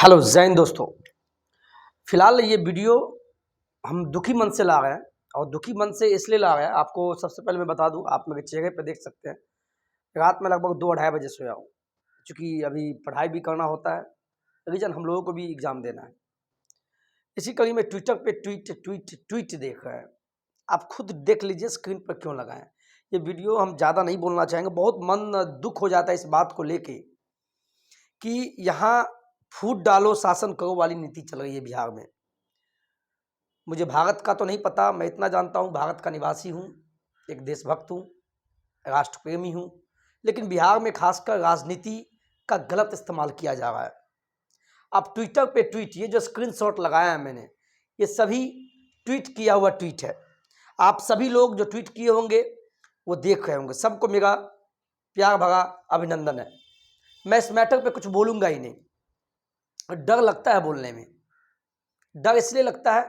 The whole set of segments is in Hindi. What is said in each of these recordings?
हेलो जैन दोस्तों, फिलहाल ये वीडियो हम दुखी मन से ला रहे हैं और दुखी मन से इसलिए ला रहे हैं। आपको सबसे पहले मैं बता दूं, आप मेरे चेहरे पे देख सकते हैं रात में लगभग 2-2:30 बजे सोया हूँ, क्योंकि अभी पढ़ाई भी करना होता है। रीजन हम लोगों को भी एग्ज़ाम देना है। इसी कड़ी में ट्विटर पे ट्वीट देख रहे हैं। आप खुद देख लीजिए स्क्रीन पर क्यों लगाएं। ये वीडियो हम ज़्यादा नहीं बोलना चाहेंगे। बहुत मन दुख हो जाता है इस बात को लेके कि यहाँ फूट डालो शासन करो वाली नीति चल रही है बिहार में। मुझे भारत का तो नहीं पता, मैं इतना जानता हूँ भारत का निवासी हूँ, एक देशभक्त हूँ, राष्ट्रप्रेमी हूँ, लेकिन बिहार में खासकर राजनीति का गलत इस्तेमाल किया जा रहा है। आप ट्विटर पे ट्वीट, ये जो स्क्रीनशॉट लगाया है मैंने, ये सभी ट्वीट किया हुआ ट्वीट है। आप सभी लोग जो ट्वीट किए होंगे वो देख रहे होंगे। सबको मेरा प्यार भरा अभिनंदन है। मैं इस मैटर पे कुछ बोलूँगा ही नहीं। डर लगता है बोलने में। डर इसलिए लगता है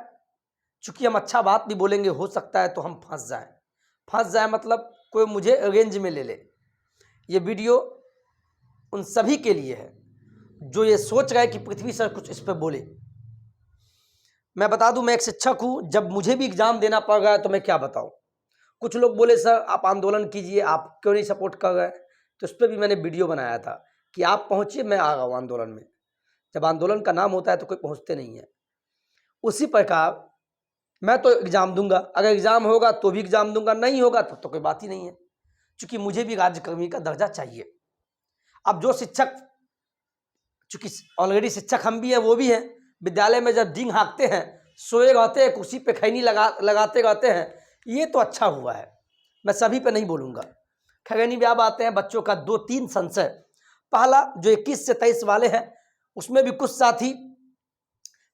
चूंकि हम अच्छा बात भी बोलेंगे, हो सकता है तो हम फंस जाए मतलब कोई मुझे रेंज में ले ले। ये वीडियो उन सभी के लिए है जो ये सोच रहे हैं कि पृथ्वी सर कुछ इस पर बोले। मैं बता दूं, मैं एक शिक्षक हूं। जब मुझे भी एग्जाम देना पड़ रहा है तो मैं क्या बताऊं। कुछ लोग बोले सर आप आंदोलन कीजिए, आप क्यों नहीं सपोर्ट कर रहे हैं। तो उस पर भी मैंने वीडियो बनाया था कि आप पहुंचिए, मैं आ रहा हूँ आंदोलन में। जब आंदोलन का नाम होता है तो कोई पहुंचते नहीं है। उसी प्रकार मैं तो एग्जाम दूंगा, अगर एग्जाम होगा तो भी एग्जाम दूंगा, नहीं होगा तब तो कोई बात ही नहीं है, क्योंकि मुझे भी राज्यकर्मी का दर्जा चाहिए। अब जो शिक्षक, चूंकि ऑलरेडी शिक्षक हम भी हैं वो भी हैं, विद्यालय में जब डींग हाँकते हैं, सोए रहते हैं, कुर्सी पे खैनी लगाते रहते हैं, ये तो अच्छा हुआ है। मैं सभी पे नहीं बोलूँगा। खैनी भी आप आते हैं, बच्चों का 2-3 संशय। पहला जो 21 से 23 वाले हैं, उसमें भी कुछ साथी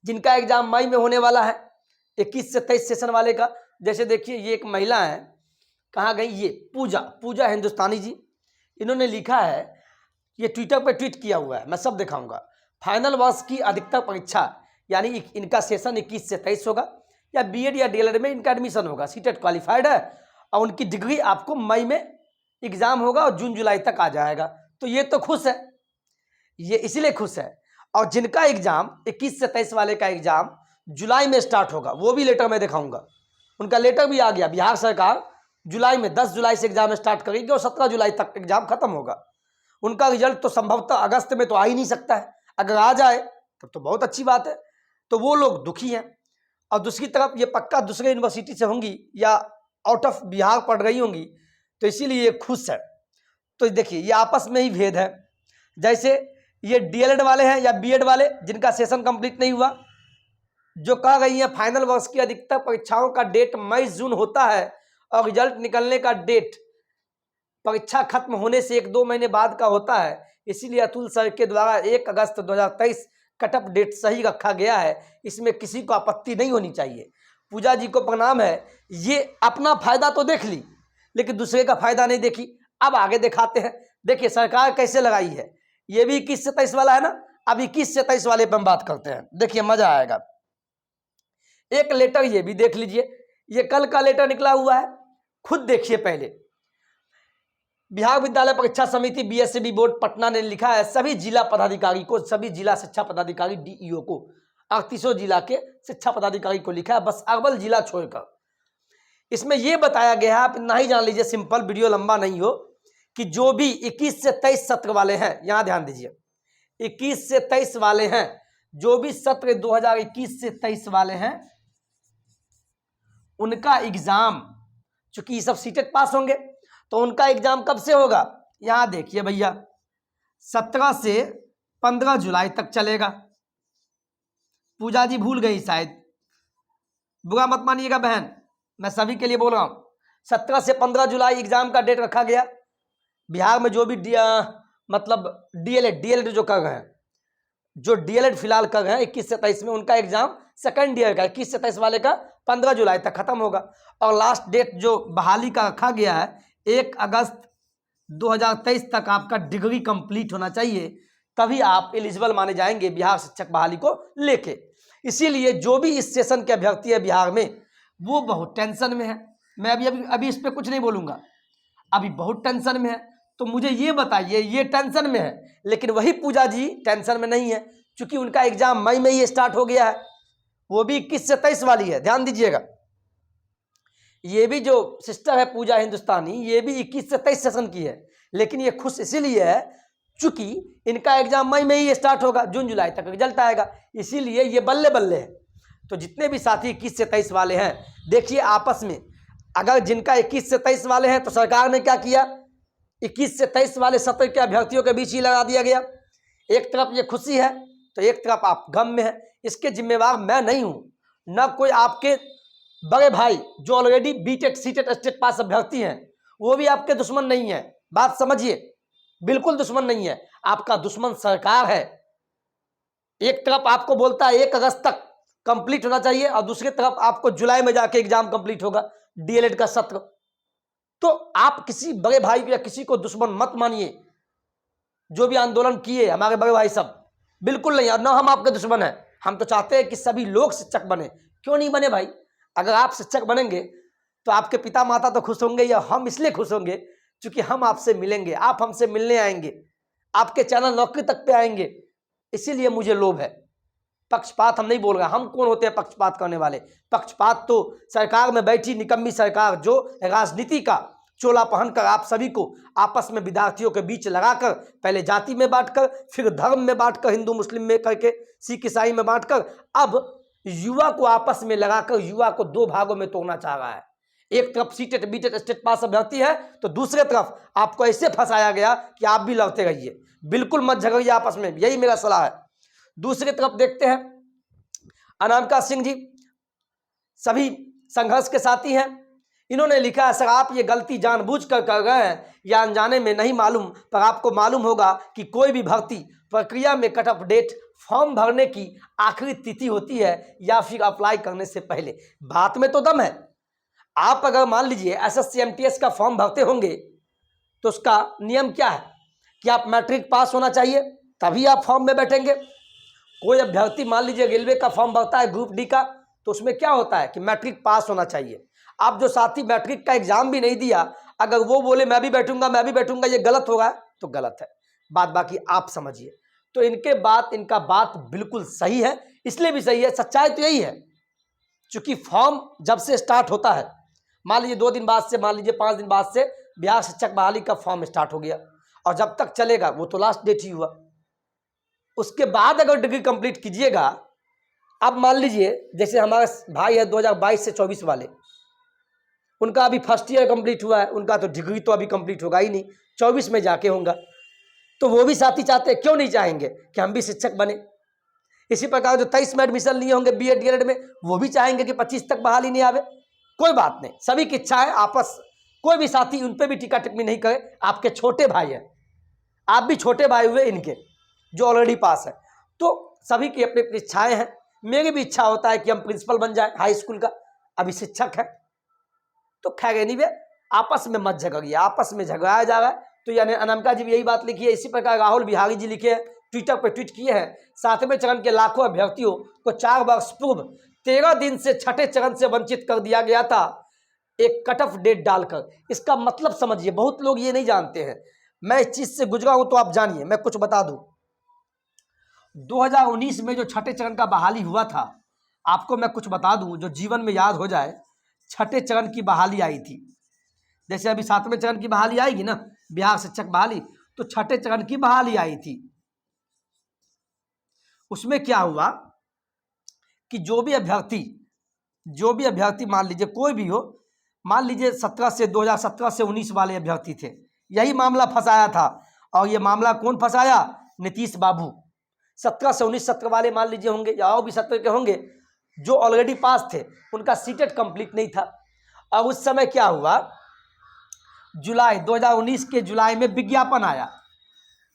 जिनका एग्जाम मई में होने वाला है, 21 से 23 सेशन वाले का। जैसे देखिए ये एक महिला है, कहाँ गई, ये पूजा हिंदुस्तानी जी, इन्होंने लिखा है, ये ट्विटर पे ट्वीट किया हुआ है, मैं सब दिखाऊंगा। फाइनल वर्ष की अधिकतर परीक्षा, यानी इनका सेशन 21 से 23 होगा, या बीएड या डीएलएड में इनका एडमिशन होगा। सीटेट क्वालिफाइड है और उनकी डिग्री आपको मई में एग्जाम होगा और जून जुलाई तक आ जाएगा। तो ये तो खुश है, ये इसीलिए खुश है। और जिनका एग्जाम 21 से 23 वाले का एग्जाम जुलाई में स्टार्ट होगा, वो भी लेटर में दिखाऊंगा। उनका लेटर भी आ गया। बिहार सरकार जुलाई में 10 जुलाई से एग्जाम स्टार्ट करेगी और 17 जुलाई तक एग्जाम खत्म होगा। उनका रिजल्ट तो संभवतः अगस्त में तो आ ही नहीं सकता है। अगर आ जाए तब तो बहुत अच्छी बात है। तो वो लोग दुखी हैं। और दूसरी तरफ ये पक्का दूसरे यूनिवर्सिटी से होंगी या आउट ऑफ बिहार पढ़ रही होंगी, तो इसीलिए ये खुश है। तो देखिए ये आपस में ही भेद है। जैसे ये डीएलएड वाले हैं या बीएड वाले जिनका सेशन कंप्लीट नहीं हुआ, जो कह रही है फाइनल वर्ष की अधिकतर परीक्षाओं का डेट मई जून होता है और रिजल्ट निकलने का डेट परीक्षा खत्म होने से 1-2 महीने बाद का होता है। इसीलिए अतुल सर के द्वारा 1 अगस्त 2023 कट ऑफ डेट सही रखा गया है। इसमें किसी को आपत्ति नहीं होनी चाहिए। पूजा जी को प्रणाम है। ये अपना फायदा तो देख ली, लेकिन दूसरे का फायदा नहीं देखी। अब आगे दिखाते हैं। देखिए सरकार कैसे लगाई है। ये भी 21 से 23 वाला है ना। अब 21 से 23 वाले पर हम बात करते हैं। देखिए मजा आएगा। एक लेटर ये भी देख लीजिए, ये कल का लेटर निकला हुआ है, खुद देखिए। पहले बिहार विद्यालय परीक्षा समिति बीएससीबी बोर्ड पटना ने लिखा है सभी जिला पदाधिकारी को, सभी जिला शिक्षा पदाधिकारी डीईओ को, 38 जिला के शिक्षा पदाधिकारी को लिखा है, बस अरवल जिला छोड़कर। इसमें यह बताया गया है, आप ना ही जान लीजिए, सिंपल वीडियो लंबा नहीं हो, कि जो भी 21 से 23 सत्र वाले हैं, यहां ध्यान दीजिए, 21 से 23 वाले हैं, जो भी सत्र 2021 से 23 वाले हैं, उनका एग्जाम, चूंकि ये सब सीटेट पास होंगे, तो उनका एग्जाम कब से होगा। यहां देखिए भैया, 17 से 15 जुलाई तक चलेगा। पूजा जी भूल गई शायद, बुरा मत मानिएगा बहन, मैं सभी के लिए बोल रहा हूं। 17 से 15 जुलाई एग्जाम का डेट रखा गया। बिहार में जो भी मतलब डीएलएड जो कर रहे हैं, जो डीएलएड फिलहाल कर रहे हैं 21 से 23 में, उनका एग्जाम सेकंड ईयर का 21 से 23 वाले का 15 जुलाई तक खत्म होगा। और लास्ट डेट जो बहाली का रखा गया है 1 अगस्त 2023 तक आपका डिग्री कंप्लीट होना चाहिए, तभी आप एलिजिबल माने जाएंगे बिहार शिक्षक बहाली को लेके। इसीलिए जो भी इस सेशन के अभ्यर्थी है बिहार में, वो बहुत टेंशन में है। मैं अभी इस पर कुछ नहीं बोलूंगा, अभी बहुत टेंशन में है। तो मुझे ये बताइए, ये टेंशन में है, लेकिन वही पूजा जी टेंशन में नहीं है, चूंकि उनका एग्जाम मई में ही स्टार्ट हो गया है, वो भी 21 से 23 वाली है, ध्यान दीजिएगा। ये भी जो सिस्टर है पूजा हिंदुस्तानी, ये भी 21 से 23 सेशन की है, लेकिन ये खुश इसीलिए है चूंकि इनका एग्जाम मई में ही स्टार्ट होगा, जून जुलाई तक रिजल्ट आएगा, इसीलिए ये बल्ले बल्ले है। तो जितने भी साथी 21 से 23 वाले हैं, देखिए आपस में, अगर जिनका 21 से 23 वाले हैं तो सरकार ने क्या किया, 21 से 23 वाले सत्र के अभ्यर्थियों के बीच ही लगा दिया गया। एक तरफ ये खुशी है तो एक तरफ आप गम में है। इसके जिम्मेवार मैं नहीं हूं, न कोई आपके बड़े भाई जो ऑलरेडी बीटेट सीटेट स्टेट पास अभ्यर्थी हैं, वो भी आपके दुश्मन नहीं है, बात समझिए, बिल्कुल दुश्मन नहीं है। आपका दुश्मन सरकार है। एक तरफ आपको बोलता है 1 अगस्त तक कंप्लीट होना चाहिए और दूसरी तरफ आपको जुलाई में जाके एग्जाम कंप्लीट होगा, डीएलएड का सत्र। तो आप किसी बड़े भाई या किसी को दुश्मन मत मानिए। जो भी आंदोलन किए हमारे बड़े भाई सब, बिल्कुल नहीं, और ना हम आपके दुश्मन हैं। हम तो चाहते हैं कि सभी लोग शिक्षक बने, क्यों नहीं बने भाई। अगर आप शिक्षक बनेंगे तो आपके पिता माता तो खुश होंगे, या हम इसलिए खुश होंगे क्योंकि हम आपसे मिलेंगे, आप हमसे मिलने आएंगे, आपके चैनल नौकरी तक पे आएंगे, इसीलिए मुझे लोभ है। पक्षपात हम नहीं बोल रहे, हम कौन होते हैं पक्षपात करने वाले। पक्षपात तो सरकार में बैठी निकम्मी सरकार, जो राजनीति का चोला पहनकर आप सभी को आपस में विद्यार्थियों के बीच लगाकर, पहले जाति में बांटकर, फिर धर्म में बांटकर, हिंदू मुस्लिम में करके, सिख ईसाई में बांटकर, अब युवा को आपस में लगाकर युवा को 2 भागों में तोड़ना चाह रहा है। एक तरफ सीटेट बीटेट स्टेट पास अभ्यर्थी है, तो दूसरे तरफ आपको ऐसे फंसाया गया कि आप भी लड़ते रहिए, बिल्कुल मत झगड़िए आपस में, यही मेरा सलाह है। दूसरी तरफ देखते हैं अनामिका सिंह जी, सभी संघर्ष के साथी हैं। इन्होंने लिखा है, सर आप ये गलती जानबूझकर कर रहे हैं या अनजाने में, नहीं मालूम, पर आपको मालूम होगा कि कोई भी भर्ती प्रक्रिया में कट ऑफ डेट फॉर्म भरने की आखिरी तिथि होती है या फिर अप्लाई करने से पहले। बात में तो दम है। आप अगर मान लीजिए एसएससी एमटीएस का फॉर्म भरते होंगे तो उसका नियम क्या है कि आप मैट्रिक पास होना चाहिए तभी आप फॉर्म में बैठेंगे। कोई अभ्यर्थी मान लीजिए रेलवे का फॉर्म भरता है ग्रुप डी का, तो उसमें क्या होता है कि मैट्रिक पास होना चाहिए। आप जो साथी मैट्रिक का एग्जाम भी नहीं दिया, अगर वो बोले मैं भी बैठूंगा, ये गलत होगा तो गलत है। बात बाकी आप समझिए। तो इनका बात बिल्कुल सही है, इसलिए भी सही है, सच्चाई तो यही है। चूंकि फॉर्म जब से स्टार्ट होता है, मान लीजिए 2 दिन बाद से, मान लीजिए 5 दिन बाद से बिहार शिक्षक बहाली का फॉर्म स्टार्ट हो गया, और जब तक चलेगा वो तो लास्ट डेट ही हुआ। उसके बाद अगर डिग्री कंप्लीट कीजिएगा, अब मान लीजिए जैसे हमारे भाई है 2022 से 24 वाले, उनका अभी फर्स्ट ईयर कंप्लीट हुआ है, उनका तो डिग्री तो अभी कंप्लीट होगा ही नहीं, 24 में जाके होगा। तो वो भी साथी चाहते हैं, क्यों नहीं चाहेंगे कि हम भी शिक्षक बने। इसी प्रकार जो 23 में एडमिशन लिए होंगे बीएड डीएलएड में, वो भी चाहेंगे कि 25 तक बहाली नहीं आवे। कोई बात नहीं, सभी की इच्छा है, आपस कोई भी साथी उन पर भी टीका टिप्पणी नहीं करे। आपके छोटे भाई हैं, आप भी छोटे भाई हुए इनके जो ऑलरेडी पास है। तो सभी की अपनी अपनी इच्छाएं हैं। मेरी भी इच्छा होता है कि हम प्रिंसिपल बन जाए हाई स्कूल का, अभी शिक्षक है। तो खैर एनीवे, आपस में मत झगड़िए, आपस में झगड़ाया जा रहा है। तो यानी अनामिका जी भी यही बात लिखी है। इसी प्रकार राहुल बिहारी जी लिखे हैं, ट्विटर पर ट्वीट किए हैं, 7वें चरण के लाखों अभ्यर्थियों को 4 वर्ष पूर्व 13 दिन से छठे चरण से वंचित कर दिया गया था, एक कट ऑफ डेट डालकर। इसका मतलब समझिए, बहुत लोग ये नहीं जानते हैं, मैं इस चीज से गुजरा हूं तो आप जानिए। मैं कुछ बता दूं, 2019 में जो छठे चरण का बहाली हुआ था, आपको मैं कुछ बता दूं जो जीवन में याद हो जाए। छठे चरण की बहाली आई थी, जैसे अभी 7वें चरण की बहाली आएगी ना, बिहार शिक्षक बहाली, तो छठे चरण की बहाली आई थी। उसमें क्या हुआ कि जो भी अभ्यर्थी मान लीजिए कोई भी हो, मान लीजिए 2017 से 19 वाले अभ्यर्थी थे, यही मामला फंसाया था। और ये मामला कौन फंसाया? नीतीश बाबू। 17 से 19 सत्र वाले मान लीजिए होंगे, या और भी सत्र के होंगे, जो ऑलरेडी पास थे, उनका सीटेट कंप्लीट नहीं था। और उस समय क्या हुआ, जुलाई 2019 के जुलाई में विज्ञापन आया।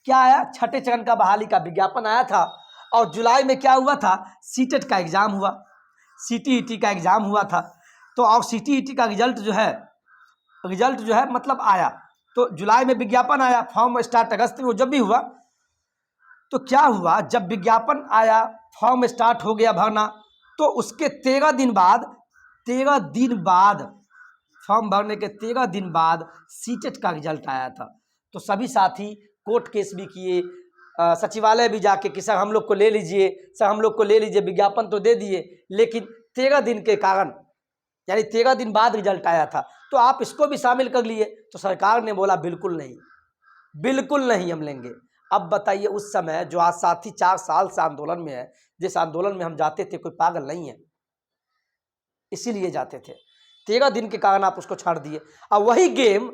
क्या आया? छठे चरण का बहाली का विज्ञापन आया था। और जुलाई में क्या हुआ था, सीटेट का एग्जाम हुआ, सीटीईटी का एग्जाम हुआ था। तो और सीटीईटी का रिजल्ट जो है मतलब आया। तो जुलाई में विज्ञापन आया, फॉर्म स्टार्ट अगस्त में, वो जब भी हुआ। तो क्या हुआ, जब विज्ञापन आया, फॉर्म स्टार्ट हो गया भरना, तो उसके 13 दिन बाद फॉर्म भरने के 13 दिन बाद सीटेट का रिजल्ट आया था। तो सभी साथी कोर्ट केस भी किए, सचिवालय भी जाके कि सर हम लोग को ले लीजिए, सर हम लोग को ले लीजिए, विज्ञापन तो दे दिए, लेकिन 13 दिन के कारण, यानी 13 दिन बाद रिजल्ट आया था, तो आप इसको भी शामिल कर लिए। तो सरकार ने बोला बिल्कुल नहीं, बिल्कुल नहीं हम लेंगे। अब बताइए, उस समय जो आज साथी 4 साल से आंदोलन में है, जिस आंदोलन में हम जाते थे, कोई पागल नहीं है, इसीलिए जाते थे। 13 दिन के कारण आप उसको छाड़ दिए। अब वही गेम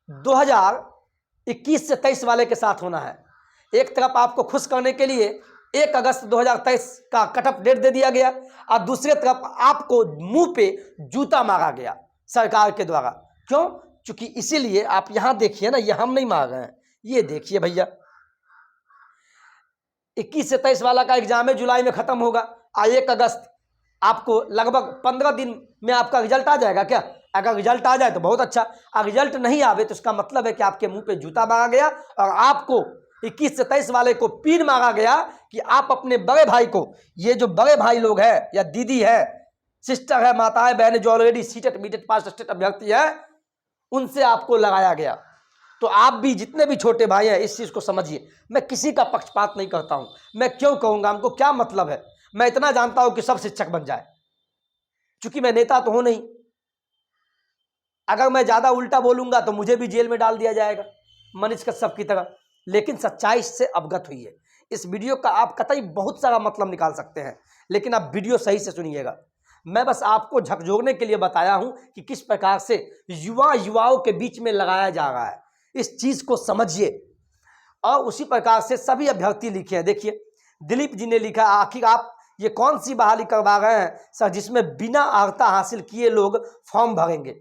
2021 से 23 वाले के साथ होना है। एक तरफ आपको खुश करने के लिए 1 अगस्त 2023 का कट ऑफ डेट दे दिया गया, और दूसरे तरफ आपको मुंह पे जूता मारा गया सरकार के द्वारा। क्यों? क्योंकि इसीलिए आप यहां देखिए ना, ये हम नहीं मार रहे हैं, ये देखिए भैया, 21 से 23 वाला का एग्जाम है, जुलाई में खत्म होगा, और 1 अगस्त आपको लगभग 15 दिन में आपका रिजल्ट आ जाएगा क्या? अगर रिजल्ट आ जाए तो बहुत अच्छा, और रिजल्ट नहीं आवे तो इसका मतलब है कि आपके मुंह पे जूता मारा गया, और आपको 21 से 23 वाले को पीन मारा गया कि आप अपने बड़े भाई को, ये जो बड़े भाई लोग हैं या दीदी है, सिस्टर है, माताएं बहनें जो ऑलरेडी सीटेट मीटेट पास स्टेट अभ्यर्थी है, उनसे आपको लगाया गया। तो आप भी, जितने भी छोटे भाई हैं, इस चीज को समझिए। मैं किसी का पक्षपात नहीं करता हूं, मैं क्यों कहूंगा, हमको क्या मतलब है। मैं इतना जानता हूं कि सब शिक्षक बन जाए, क्योंकि मैं नेता तो हूं नहीं। अगर मैं ज्यादा उल्टा बोलूंगा तो मुझे भी जेल में डाल दिया जाएगा, मनीष कश्यप की तरह। लेकिन सच्चाई से अवगत हुई है। इस वीडियो का आप कतई बहुत सारा मतलब निकाल सकते हैं, लेकिन आप वीडियो सही से सुनिएगा। मैं बस आपको झकझोरने के लिए बताया हूं कि किस प्रकार से युवाओं के बीच में लगाया जा रहा है, इस चीज को समझिए। और उसी प्रकार से सभी अभ्यर्थी लिखे हैं। देखिए, दिलीप जी ने लिखा, आखिर आप ये कौन सी बहाली करवा रहे हैं सर, जिसमें बिना अर्हता हासिल किए लोग फॉर्म भरेंगे,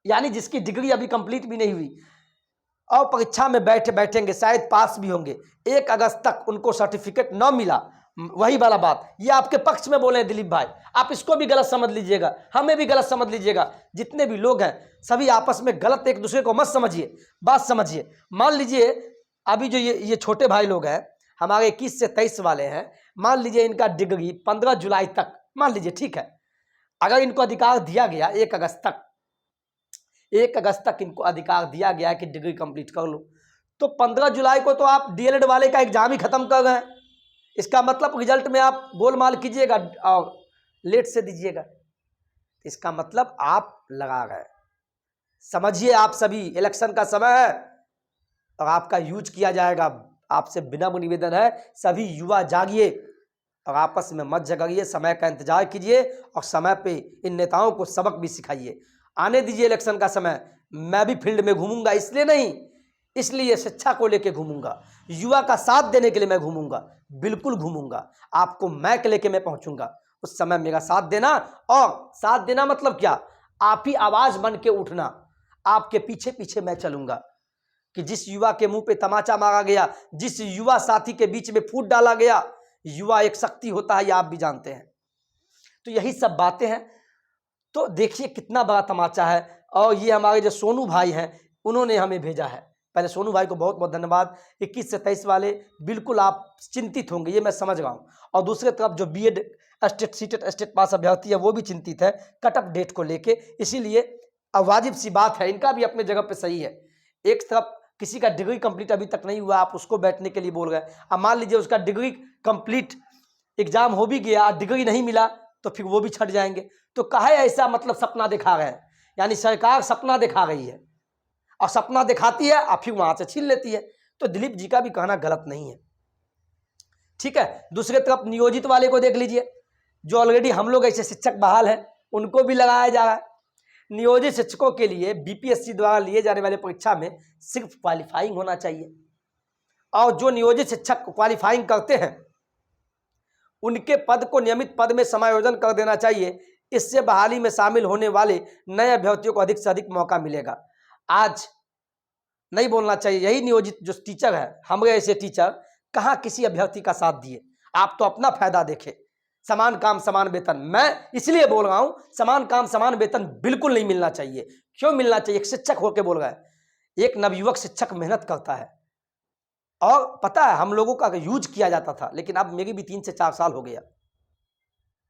यानी जिसकी डिग्री अभी कंप्लीट भी नहीं हुई, और परीक्षा में बैठेंगे, शायद पास भी होंगे, 1 अगस्त तक उनको सर्टिफिकेट न मिला। वही वाला बात, ये आपके पक्ष में बोले हैं दिलीप भाई, आप इसको भी गलत समझ लीजिएगा, हमें भी गलत समझ लीजिएगा। जितने भी लोग हैं सभी आपस में गलत एक दूसरे को मत समझिए, बात समझिए। मान लीजिए अभी जो ये छोटे भाई लोग हैं, हमारे 21 से 23 वाले हैं, मान लीजिए इनका डिग्री 15 जुलाई तक, मान लीजिए, ठीक है, अगर इनको अधिकार दिया गया 1 अगस्त तक, 1 अगस्त तक इनको अधिकार दिया गया है कि डिग्री कंप्लीट कर लो, तो 15 जुलाई को तो आप डीएलएड वाले का एग्जाम ही खत्म कर रहे हैं। इसका मतलब रिजल्ट में आप गोलमाल कीजिएगा और लेट से दीजिएगा, इसका मतलब आप लगा गए। समझिए, आप सभी, इलेक्शन का समय है और आपका यूज किया जाएगा। आपसे विनम्र निवेदन है, सभी युवा जागिए और आपस में मत झगड़िए, समय का इंतजार कीजिए और समय पे इन नेताओं को सबक भी सिखाइए। आने दीजिए इलेक्शन का समय, मैं भी फील्ड में घूमूंगा, इसलिए नहीं, इसलिए शिक्षा को लेके घूमूंगा, युवा का साथ देने के लिए मैं घूमूंगा, बिल्कुल घूमूंगा। आपको मैक लेके मैं पहुंचूंगा, उस समय मेरा साथ देना। और साथ देना मतलब क्या? आप ही आवाज बन के उठना, आपके पीछे पीछे मैं चलूंगा कि जिस युवा के मुंह पे तमाचा मारा गया, जिस युवा साथी के बीच में फूट डाला गया, युवा एक शक्ति होता है, ये आप भी जानते हैं। तो यही सब बातें हैं। तो देखिए कितना बड़ा तमाचा है। और ये हमारे जो सोनू भाई हैं, उन्होंने हमें भेजा है। पहले सोनू भाई को बहुत बहुत धन्यवाद। 21 से 23 वाले बिल्कुल आप चिंतित होंगे, ये मैं समझ रहा हूँ। और दूसरे तरफ जो बीएड स्टेट पास अभ्यर्थी है, वो भी चिंतित है कट ऑफ डेट को लेके। इसीलिए अब वाजिब सी बात है, इनका भी अपने जगह पे सही है। एक तरफ किसी का डिग्री कंप्लीट अभी तक नहीं हुआ, आप उसको बैठने के लिए बोल रहे हैं। अब मान लीजिए उसका डिग्री कंप्लीट एग्जाम हो भी गया, डिग्री नहीं मिला, तो फिर वो भी छट जाएंगे। तो काहे ऐसा, मतलब सपना दिखा रहे हैं, यानी सरकार सपना दिखा रही है और सपना दिखाती है और फिर वहां से छीन लेती है। तो दिलीप जी का भी कहना गलत नहीं है, ठीक है। दूसरे तरफ नियोजित वाले को देख लीजिए, जो ऑलरेडी हम लोग ऐसे शिक्षक बहाल हैं, उनको भी लगाया जा रहा है। नियोजित शिक्षकों के लिए बीपीएससी द्वारा लिए जाने वाले परीक्षा में सिर्फ क्वालिफाइंग होना चाहिए, और जो नियोजित शिक्षक क्वालिफाइंग करते हैं उनके पद को नियमित पद में समायोजन कर देना चाहिए। इससे बहाली में शामिल होने वाले नए अभ्यर्थियों को अधिक से अधिक मौका मिलेगा। आज नहीं बोलना चाहिए, यही नियोजित जो टीचर है, हमारे ऐसे टीचर कहाँ किसी अभ्यर्थी का साथ दिए। आप तो अपना फायदा देखे, समान काम समान वेतन। मैं इसलिए बोल रहा हूं, समान काम समान वेतन बिल्कुल नहीं मिलना चाहिए। क्यों मिलना चाहिए? एक शिक्षक होकर बोल रहा है, एक नवयुवक शिक्षक मेहनत करता है, और पता है हम लोगों का यूज किया जाता था, लेकिन अब मेरी भी 3 से 4 साल हो गया,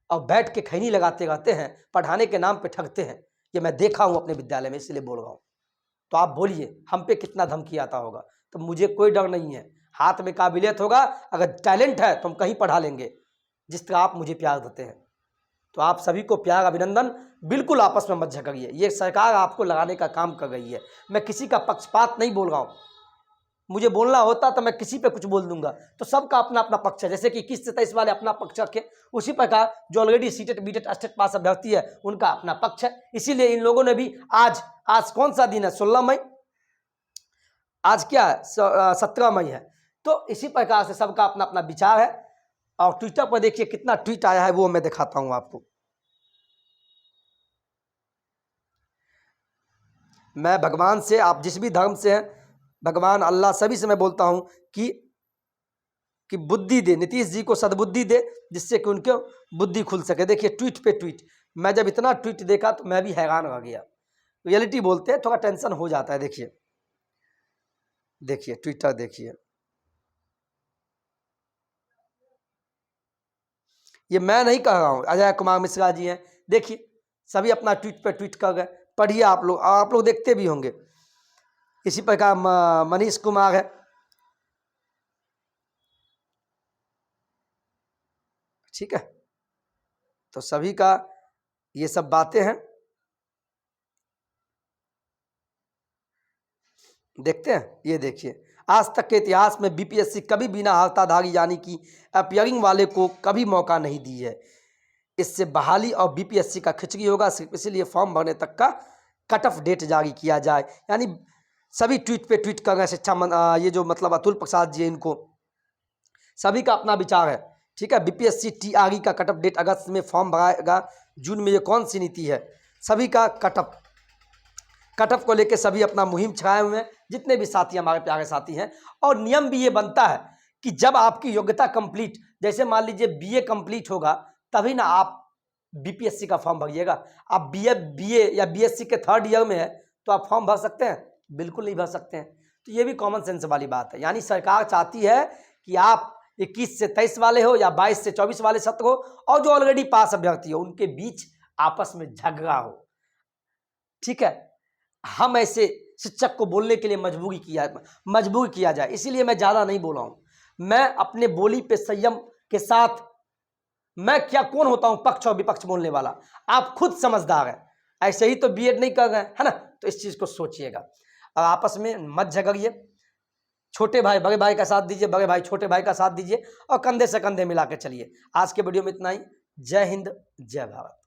और बैठ के खैनी लगाते रहते हैं, पढ़ाने के नाम पे ठगते हैं। ये मैं देखा हूं अपने विद्यालय में, इसलिए बोल रहा हूं। तो आप बोलिए हम पे कितना धमकी आता होगा। तो मुझे कोई डर नहीं है। हाथ में काबिलियत होगा, अगर टैलेंट है तो हम कहीं पढ़ा लेंगे, जिस तरह आप मुझे प्यार देते हैं। तो आप सभी को प्यार, अभिनंदन। बिल्कुल आपस में मत झगड़िए, ये सरकार आपको लगाने का काम कर रही है। मैं किसी का पक्षपात नहीं बोल रहा हूँ, मुझे बोलना होता तो मैं किसी पे कुछ बोल दूंगा। तो सबका अपना अपना पक्ष है, जैसे कि 21 से 23 वाले अपना पक्ष रखे, उसी प्रकार जो ऑलरेडी सीटेट बीटेट स्टेट पास अभ्यर्थी है उनका अपना पक्ष है। इसीलिए इन लोगों ने भी आज कौन सा दिन है, 16 मई, आज क्या है, 17 मई है। तो इसी प्रकार से सबका अपना अपना विचार है। और ट्विटर पर देखिए कितना ट्वीट आया है, वो मैं दिखाता हूं आपको। मैं भगवान से, आप जिस भी धर्म से हैं, भगवान अल्लाह सभी से मैं बोलता हूं कि बुद्धि दे, नीतीश जी को सद्बुद्धि दे, जिससे कि उनके बुद्धि खुल सके। देखिए ट्वीट पे ट्वीट, मैं जब इतना ट्वीट देखा तो मैं भी हैरान रह गया। रियलिटी बोलते हैं, थोड़ा टेंशन हो जाता है। देखिए देखिए ट्विटर देखिए, ये मैं नहीं कह रहा हूँ, अजय कुमार मिश्रा जी हैं। देखिए सभी अपना ट्वीट पे ट्वीट कर गए, पढ़िए आप लोग देखते भी होंगे। इसी प्रकार मनीष कुमार है, ठीक है। तो सभी का ये सब बातें हैं, देखते हैं। ये देखिए, आज तक के इतिहास में बीपीएससी कभी बिना हाथाधारी यानी कि अपीयरिंग वाले को कभी मौका नहीं दी है। इससे बहाली और बीपीएससी का खिचड़ी होगा, सिर्फ इसीलिए फॉर्म भरने तक का कट ऑफ डेट जारी किया जाए। यानी सभी ट्वीट पे ट्वीट कर रहे हैं, ये जो मतलब अतुल प्रसाद जी, इनको सभी का अपना विचार है, ठीक है। बीपीएससी टीआरई का कट ऑफ डेट अगस्त में, फॉर्म भराएगा जून में, ये कौन सी नीति है। सभी का कट ऑफ को लेकर सभी अपना मुहिम छाए हुए हैं, जितने भी साथी हमारे प्यारे साथी हैं। और नियम भी ये बनता है कि जब आपकी योग्यता कंप्लीट, जैसे मान लीजिए बीए कंप्लीट होगा, तभी ना आप बीपीएससी का फॉर्म भरिएगा। आप बीए या बीएससी के 3rd ईयर में है तो आप फॉर्म भर सकते हैं? बिल्कुल नहीं भर सकते हैं। तो ये भी कॉमन सेंस वाली बात है। यानी सरकार चाहती है कि आप 21 से 23 वाले हो या 22 से 24 वाले छात्र हो, और जो ऑलरेडी पास अभ्यर्थी हो, उनके बीच आपस में झगड़ा हो, ठीक है। हम ऐसे शिक्षक को बोलने के लिए मजबूर किया जाए, इसीलिए मैं ज़्यादा नहीं बोला हूँ। मैं अपने बोली पे संयम के साथ, मैं क्या कौन होता हूँ पक्ष और विपक्ष बोलने वाला, आप खुद समझदार हैं। ऐसे ही तो बीएड नहीं कर रहे हैं, है ना। तो इस चीज़ को सोचिएगा और आपस में मत झगड़िए। छोटे भाई बड़े भाई का साथ दीजिए, बड़े भाई छोटे भाई का साथ दीजिए, और कंधे से कंधे मिला के चलिए। आज के वीडियो में इतना ही। जय हिंद, जय भारत।